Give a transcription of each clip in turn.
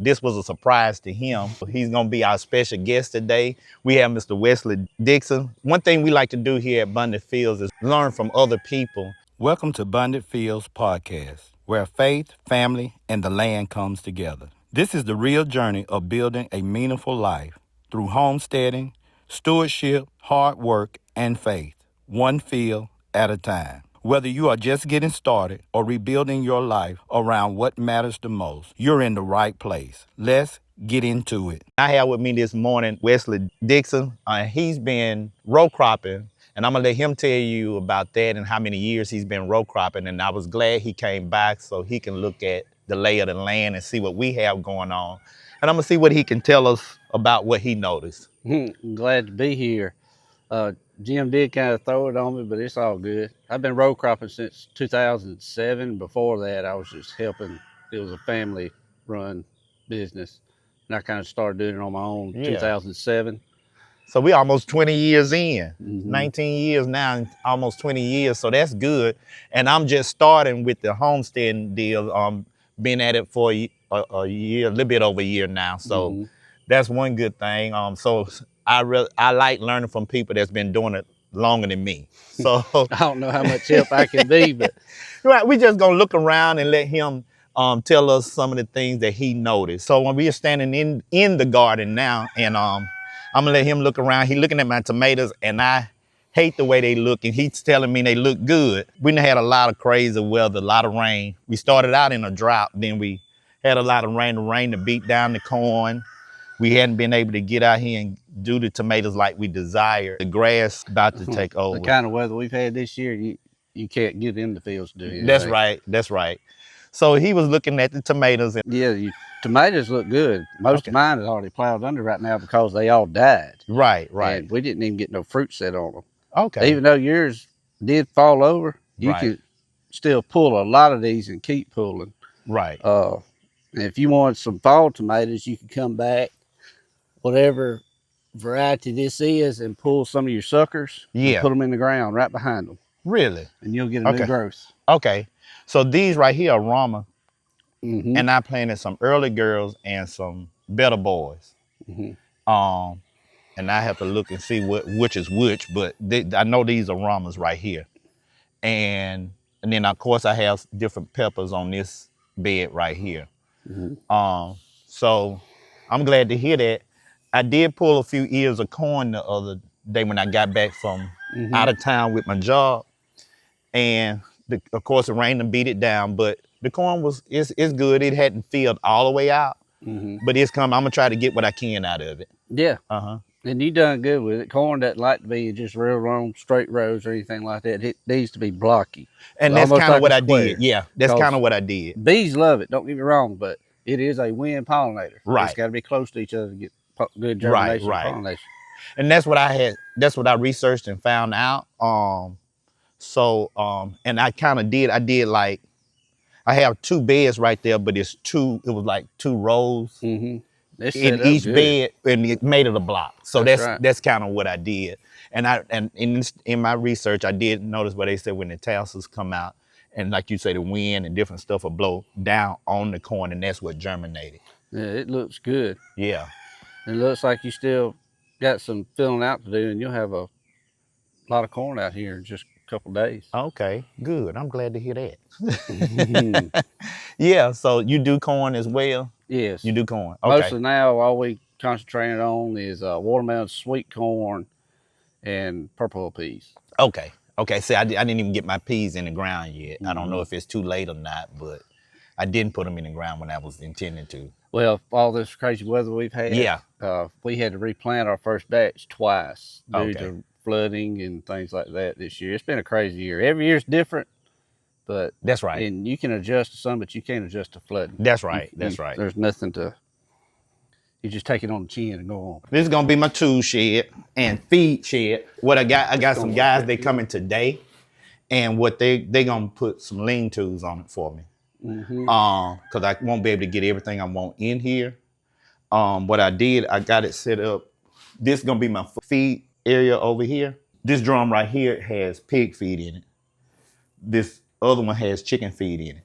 This was a surprise to him. He's gonna be our special guest today. We have Mr. Wesley Dixon. One thing we like to do here at Abundant Fields is learn from other people. Welcome to Abundant Fields Podcast, where faith, family, and the land comes together. This is the real journey of building a meaningful life through homesteading, stewardship, hard work, and faith, one field at a time. Whether you are just getting started or rebuilding your life around what matters the most, you're in the right place. Let's get into it. I have with me this morning Wesley Dixon. He's been row cropping, and I'm gonna let him tell you about that and how many years he's been row cropping. And I was glad he came back so he can look at the lay of the land and see what we have going on. And I'm gonna see what he can tell us about what he noticed. Glad to be here. Jim did kind of throw it on me, but it's all good. I've been row cropping since 2007. Before that, I was just helping. It was a family run business, and I kind of started doing it on my own 2007. So we almost 20 years in, 19 Mm-hmm. years now, almost 20 years. So that's good. And I'm just starting with the homesteading deal. Been at it for a year, a little bit over a year now. So that's one good thing. So I like learning from people that's been doing it longer than me. So I don't know how much help I can be, but right, we just gonna look around and let him tell us some of the things that he noticed. So when we are standing in the garden now, and I'm gonna let him look around. He's looking at my tomatoes, and I hate the way they look, and he's telling me they look good. We done had a lot of crazy weather, a lot of rain. We started out in a drought, then we had a lot of rain, the rain to beat down the corn. We hadn't been able to get out here and do the tomatoes like we desired. The grass about to take over. the kind of weather we've had this year, you can't get in the fields to do anything. That's right. That's right. So he was looking at the tomatoes. And tomatoes look good. Most of mine is already plowed under right now because they all died. Right. And we didn't even get no fruit set on them. Okay. Even though yours did fall over, you could still pull a lot of these and keep pulling. Right. And if you want some fall tomatoes, you can come back, whatever variety this is, and pull some of your suckers and put them in the ground right behind them. Really? And you'll get a new growth. Okay. So these right here are Rama. And I planted some early girls and some better boys. And I have to look and see which is which, but I know these are Ramas right here. And then of course I have different peppers on this bed right here. So I'm glad to hear that. I did pull a few ears of corn the other day when I got back from out of town with my job. And of course the rain done beat it down, but the corn it's good. It hadn't filled all the way out, but it's coming. I'm gonna try to get what I can out of it. Yeah. And you done good with it. Corn doesn't like to be just real long, straight rows or anything like that. It needs to be blocky. And that's kind of what I did. Yeah, that's kind of what I did. Bees love it. Don't get me wrong, but it is a wind pollinator. Right. It's got to be close to each other to get good germination and pollination. And that's what I had. That's what I researched and found out. And I kind of did. I did like, I have two beds right there, but it was like two rows in each bed, and it made it a block. So that's kind of what I did. And in my research, I did notice what they said when the tassels come out, and like you say, the wind and different stuff will blow down on the corn, and that's what germinated. Yeah, it looks good. Yeah. It looks like you still got some filling out to do, and you'll have a lot of corn out here in just a couple of days. Okay, good. I'm glad to hear that. Yeah, so you do corn as well? Yes. You do corn. Okay. Mostly now, all we concentrating on is watermelon, sweet corn, and purple peas. Okay. See, I didn't even get my peas in the ground yet. I don't know if it's too late or not, but I didn't put them in the ground when I was intending to. Well, all this crazy weather we've had, we had to replant our first batch twice due to flooding and things like that this year. It's been a crazy year. Every year's different, but that's right. And you can adjust to some, but you can't adjust to flooding. That's right. That's right. There's nothing to. You just take it on the chin and go on. This is gonna be my tool shed and feed shed. What I got some guys, they coming today, and what they gonna put some lean-tos on it for me. Because I won't be able to get everything I want in here. What I did, I got it set up. This is gonna be my feed area over here. This drum right here has pig feed in it. This other one has chicken feed in it.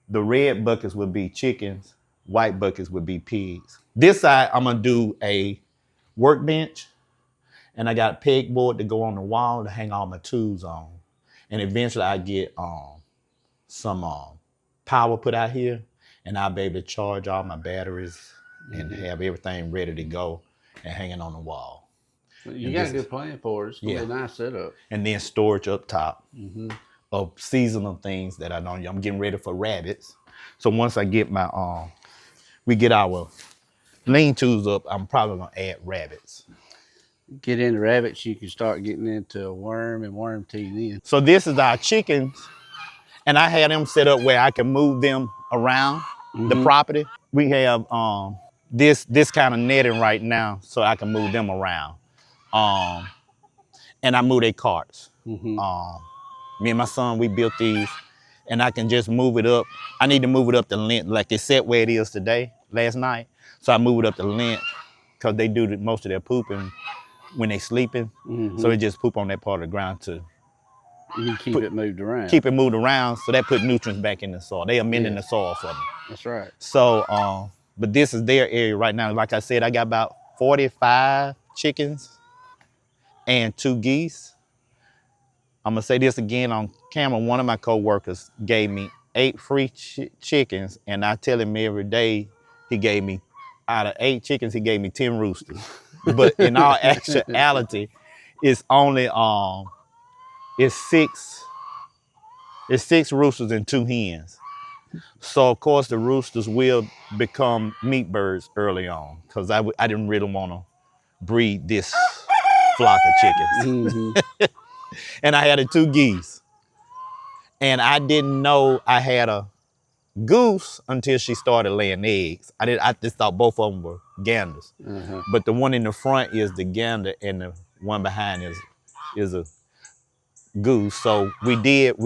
The red buckets would be chickens. white buckets would be pigs. This side, I'm gonna do a workbench, and I got a pegboard to go on the wall to hang all my tools on. And eventually I get some power put out here, and I'll be able to charge all my batteries and have everything ready to go and hanging on the wall. You got a good plan for it. It's gonna be a nice setup. And then storage up top of seasonal things that I know. I'm getting ready for rabbits. So once I get my we get our lean-tos up, I'm probably gonna add rabbits. Get into rabbits, you can start getting into a worm and worm teeth in. So this is our chickens, and I had them set up where I can move them around the property. We have this kind of netting right now, so I can move them around. And I move their carts. Me and my son, we built these, and I can just move it up. I need to move it up the length, like it's set where it is today, last night. So I move it up the length, because they do most of their pooping when they sleeping. So they just poop on that part of the ground to you keep it moved around. Keep it moved around, so that put nutrients back in the soil. They amending the soil for me. That's right. So, but this is their area right now. Like I said, I got about 45 chickens and 2 geese. I'm gonna say this again on camera. One of my co-workers gave me 8 free chickens, and I tell him every day he gave me, out of 8 chickens, he gave me 10 roosters. But in all actuality, it's only it's 6 roosters and 2 hens. So of course the roosters will become meat birds early on, because I didn't really want to breed this flock of chickens. And I had 2 geese. And I didn't know I had a goose until she started laying eggs. I just thought both of them were ganders. But the one in the front is the gander, and the one behind is a goose. So we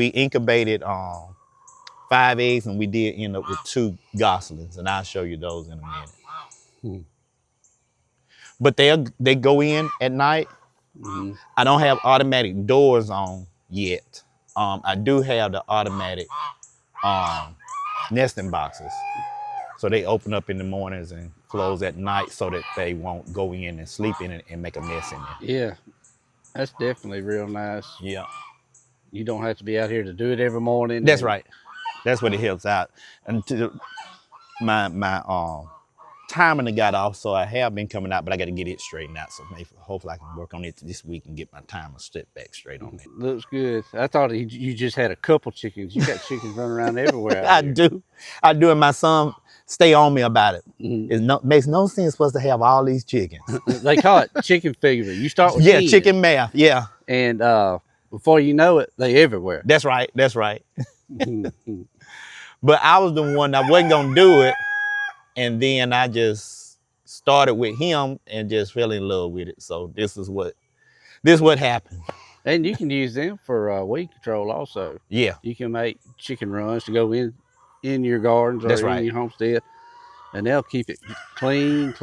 incubated 5 eggs, and we did end up with 2 goslings, and I'll show you those in a minute. But they go in at night. I don't have automatic doors on yet. I do have the automatic nesting boxes. So they open up in the mornings and close at night, so that they won't go in and sleep in it and make a mess in there. Yeah, that's definitely real nice. Yeah. You don't have to be out here to do it every morning. That's right. That's what it helps out. And my timing got off, so I have been coming out, but I got to get it straightened out. So hopefully I can work on it this week and get my timer set back straight on it. Looks good. I thought you just had a couple chickens. You got chickens running around everywhere. I do, and my son stay on me about it. It makes no sense for us to have all these chickens. They call it chicken figure. You start with 10, chicken math. Yeah, and before you know it, they everywhere. That's right. But I was the one that wasn't gonna do it, and then I just started with him and just fell in love with it. So this is what happened. And you can use them for weed control also. Yeah. You can make chicken runs to go in your gardens or in your homestead, and they'll keep it clean.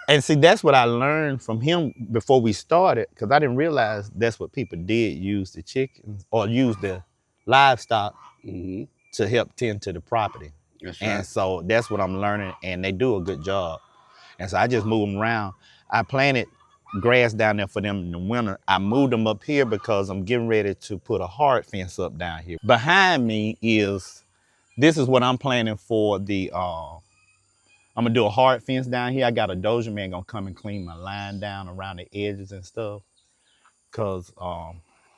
And see, that's what I learned from him before we started, because I didn't realize that's what people did, use the chickens or use the livestock to help tend to the property. That's right. And so that's what I'm learning, and they do a good job. And so I just move them around. I planted grass down there for them in the winter. I moved them up here because I'm getting ready to put a hard fence up down here. Behind me this is what I'm planning for the, I'm gonna do a hard fence down here. I got a dozer man gonna come and clean my line down around the edges and stuff. Cause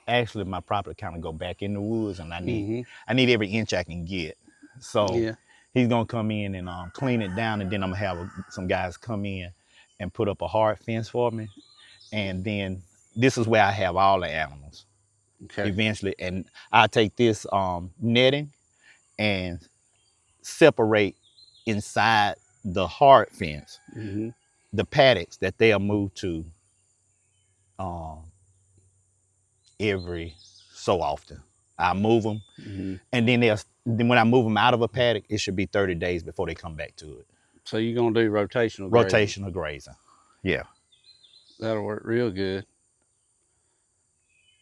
actually my property kind of go back in the woods, and I need every inch I can get. So he's gonna come in and clean it down, and then I'm gonna have some guys come in and put up a hard fence for me. And then this is where I have all the animals eventually. And I take this netting and separate inside the hard fence the paddocks that they'll move to every so often. I move them, and then when I move them out of a paddock, it should be 30 days before they come back to it. So you're gonna do rotational grazing? Rotational grazing, yeah. That'll work real good.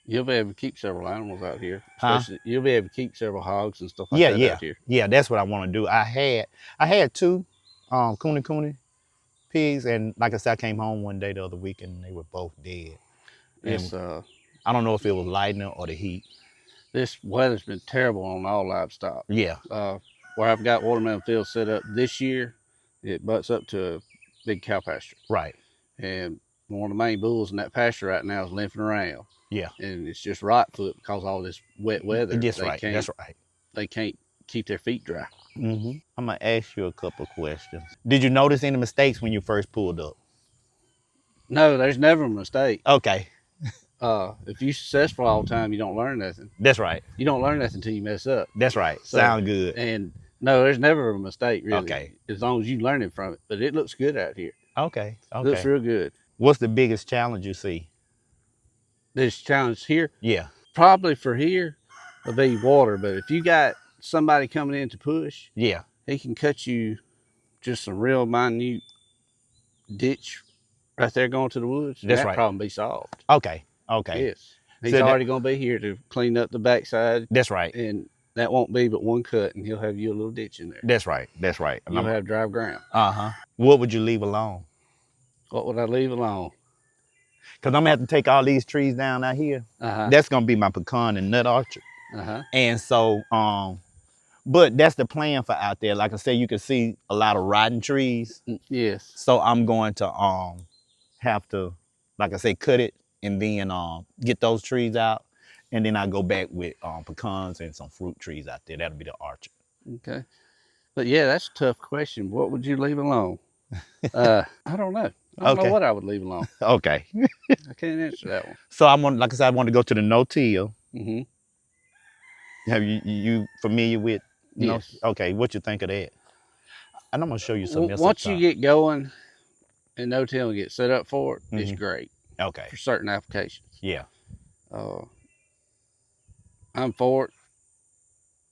You'll be able to keep several animals out here, Huh? especially you'll be able to keep several hogs and stuff like Yeah, that yeah, out here. yeah. That's what I want to do. I had two cooney pigs, and like I said, I came home one day the other week, and they were both dead. And It's I don't know if it was lightning or the heat. this weather's been terrible on all livestock. Yeah, Where I've got watermelon fields set up this year, it butts up to a big cow pasture, right. and one of the main bulls in that pasture right now is limping around, Yeah, and it's just right foot because all this wet weather. that's right. That's right. They can't keep their feet dry. I'm gonna ask you a couple questions. Did you notice any mistakes when you first pulled up? No, there's never a mistake. Okay, If you're successful all the time, you don't learn nothing. that's right. You don't learn nothing until you mess up. That's right. So, Sound good. and no, there's never a mistake really. Okay. As long as you learn it from it. But it looks good out here. Okay. It looks Okay. real good. What's the biggest challenge you see? This challenge here, Yeah. probably for here, will be water. But if you got somebody coming in to push, Yeah. he can cut you just some real minute ditch right there going to the woods. That's that right. problem be solved. Okay. Okay. Yes. He's So already going to be here to clean up the backside, that's right. and that won't be but one cut, and he'll have you a little ditch in there. That's right. That's right. You'll have dry ground. What would you leave alone? What would I leave alone? Because I'm gonna have to take all these trees down out here. Uh-huh. That's gonna be my pecan and nut orchard. Uh-huh. And so, but that's the plan for out there. Like I said, you can see a lot of rotten trees. Yes. So I'm going to have to, like I say, cut it and then get those trees out, and then I go back with pecans and some fruit trees out there. That'll be the orchard. Okay. But yeah, that's a tough question. What would you leave alone? I don't know. I don't Okay. know what I would leave alone. Okay. I can't answer that one. So like I said, I want to go to the no-till. Mm-hmm. Have you familiar with? Yes. Okay. What you think of that? And I'm gonna show you something else. Once you get going and no-till and get set up for it, it's great Okay. for certain applications. Yeah. I'm for it.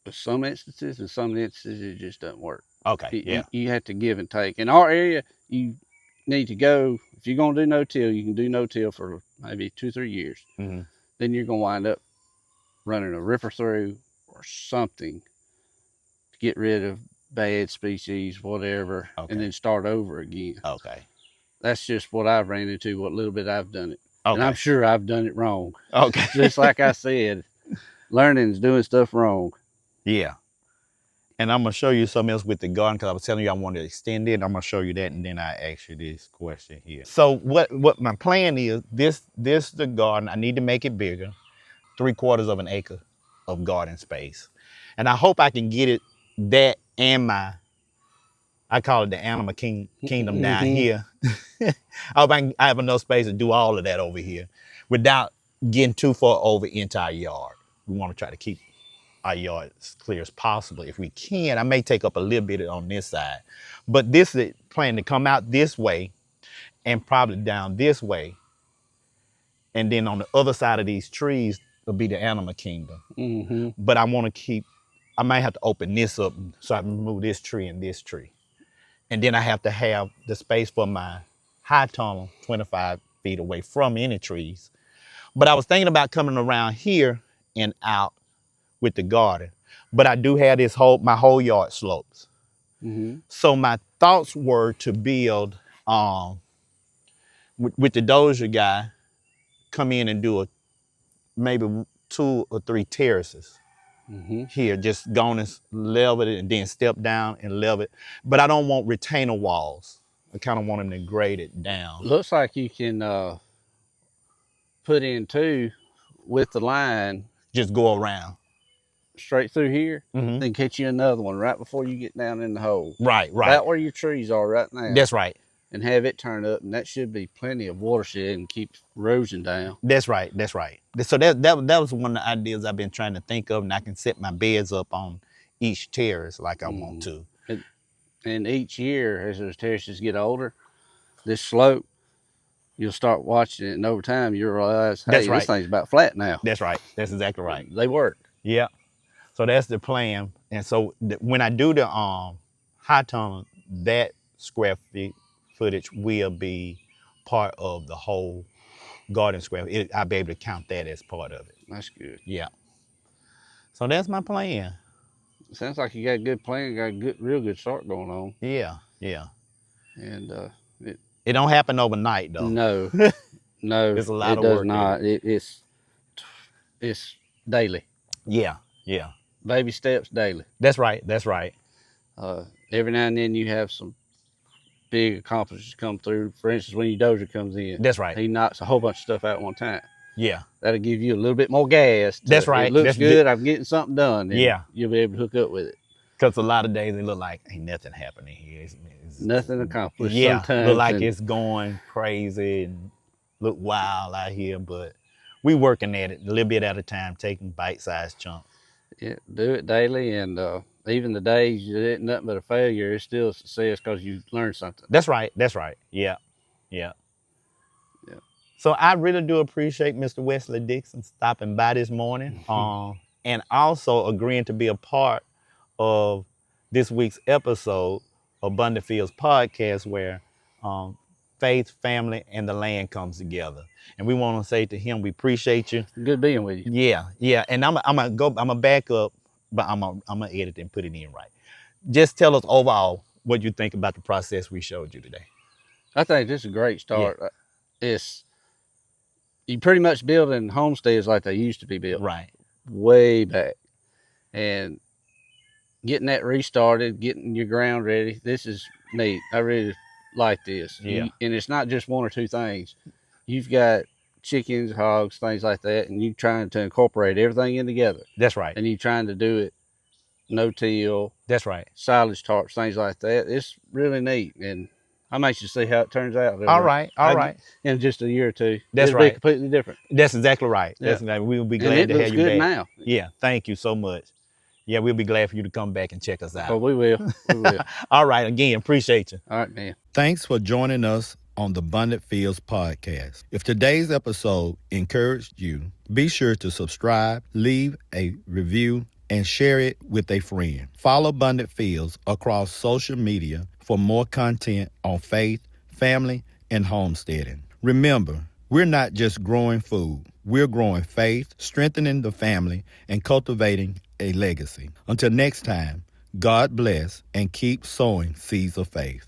But some instances, and some instances, it just doesn't work. Okay. Yeah. You have to give and take. In our area, you need to go, if you're going to do no-till, you can do no-till for maybe 2-3 years. Mm-hmm. Then you're going to wind up running a ripper through or something to get rid of bad species, whatever, Okay. and then start over again. Okay. That's just what I've ran into, what little bit I've done it. Okay. And I'm sure I've done it wrong. Okay. Just like I said, learning is doing stuff wrong. Yeah. And I'm gonna show you something else with the garden because I was telling you I wanted to extend it. I'm gonna show you that, and then I ask you this question here. So what my plan is? This the garden. I need to make it bigger, 3/4 of an acre of garden space, and I hope I can get it that and I call it the animal kingdom down here. I hope I have enough space to do all of that over here without getting too far over into our yard. We want to try to keep our yard as clear as possible. If we can, I may take up a little bit on this side, but this is planning to come out this way and probably down this way. And then on the other side of these trees will be the animal kingdom. Mm-hmm. But I want to I might have to open this up so I can remove this tree and this tree. And then I have to have the space for my high tunnel 25 feet away from any trees. But I was thinking about coming around here and out with the garden, but I do have my whole yard slopes. Mm-hmm. So my thoughts were to build with the dozer guy, come in and do maybe 2 or 3 terraces here, just going and level it and then step down and level it. But I don't want retainer walls. I kind of want them to grade it down. Looks like you can put in 2 with the line. Just go around. Straight through here, then catch you another one right before you get down in the hole. Right. Right where your trees are right now. That's right. And have it turn up, and that should be plenty of watershed and keep erosion down. That's right. So that was one of the ideas I've been trying to think of, and I can set my beds up on each terrace like I want to. And each year, as those terraces get older, this slope, you'll start watching it, and over time, you'll realize, hey, this thing's about flat now. That's right. That's exactly right. They work. Yeah. So that's the plan. And so when I do the high tunnel, that square footage will be part of the whole garden square. I'll be able to count that as part of it. That's good. Yeah. So that's my plan. Sounds like you got a good plan. Got a real good start going on. Yeah. And It don't happen overnight though. no, no, It's a lot it of does work. not. It's daily. Yeah. Baby steps daily. That's right. Every now and then you have some big accomplishments come through. For instance, when your dozer comes in, That's right. he knocks a whole bunch of stuff out at one time. Yeah. That'll give you a little bit more gas. That's right. It looks good. I'm getting something done. And yeah. You'll be able to hook up with it. Because a lot of days it look like ain't nothing happening here. It's nothing accomplished. Yeah. Sometimes Look like it's going crazy and look wild out here, but we working at it a little bit at a time, taking bite-sized chunks. Yeah, do it daily, and even the days you did nothing but a failure, it's still a success because you learned something. That's right. Yeah. So I really do appreciate Mr. Wesley Dixon stopping by this morning, and also agreeing to be a part of this week's episode of Abundant Fields podcast, where faith, family, and the land comes together. And we want to say to him, we appreciate you. Good being with you. Yeah. And I'm gonna back up, but I'm gonna edit and put it in right. Just tell us overall what you think about the process we showed you today. I think this is a great start. Yeah. You pretty much building homesteads like they used to be built. Right. Way back. And getting that restarted, getting your ground ready. This is neat. I really like this. Yeah. And it's not just one or two things. You've got chickens, hogs, things like that, and you're trying to incorporate everything in together. That's right. And you're trying to do it no-till. That's right. Silage tarps, things like that. It's really neat. And I'm anxious to see how it turns out. All right. In just a year or two. That's It'll right. be completely different. That's exactly right. Yeah. We'll be glad to have you back. Now. Yeah, thank you so much. Yeah, we'll be glad for you to come back and check us out. Oh, we will. All right, again, appreciate you. All right, man. Thanks for joining us on the Abundant Fields podcast. If today's episode encouraged you, be sure to subscribe, leave a review, and share it with a friend. Follow Abundant Fields across social media for more content on faith, family, and homesteading. Remember, we're not just growing food. We're growing faith, strengthening the family, and cultivating a legacy. Until next time, God bless and keep sowing seeds of faith.